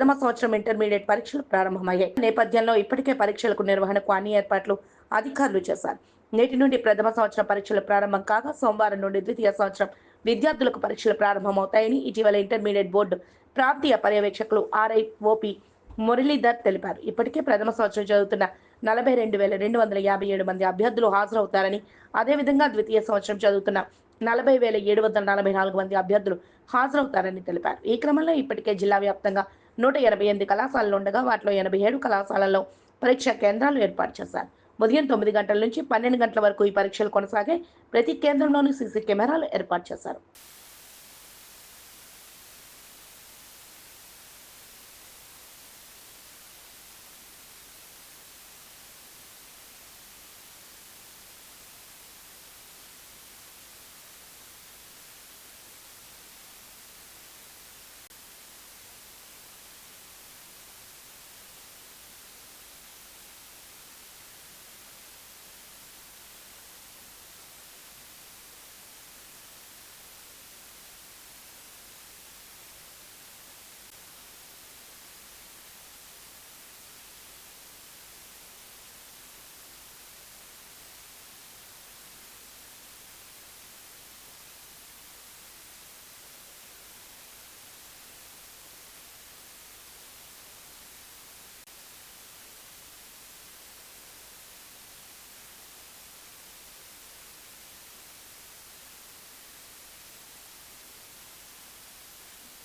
ప్రథమ సంవత్సరం ఇంటర్మీడియట్ పరీక్షలు ప్రారంభమయ్యాయి. నేపథ్యంలో ఇప్పటికే పరీక్షలకు నిర్వహణకు అన్ని ఏర్పాట్లు అధికారులు చేశారు. నేటి నుండి ప్రథమ సంవత్సరం పరీక్షలు ప్రారంభం కాగా సోమవారం నుండి ద్వితీయ సంవత్సరం విద్యార్థులకు పరీక్షలు ప్రారంభమవుతాయని ఇటీవల ఇంటర్మీడియట్ బోర్డు ప్రాంతీయ పర్యవేక్షకులు ఆర్ఐఓపి మురళీధర్ తెలిపారు. ఇప్పటికే ప్రథమ సంవత్సరం చదువుతున్న 42,257 మంది అభ్యర్థులు హాజరవుతారని, అదేవిధంగా ద్వితీయ సంవత్సరం చదువుతున్న 40,744 మంది అభ్యర్థులు హాజరవుతారని తెలిపారు. ఈ క్రమంలో ఇప్పటికే జిల్లా వ్యాప్తంగా 188 కళాశాలలు ఉండగా వాటిలో 87 కళాశాలల్లో పరీక్షా కేంద్రాలు ఏర్పాటు చేశారు. ఉదయం 9 గంటల నుంచి 12 గంటల వరకు ఈ పరీక్షలు కొనసాగే. ప్రతి కేంద్రంలోనూ సీసీ కెమెరాలు ఏర్పాటు చేశారు.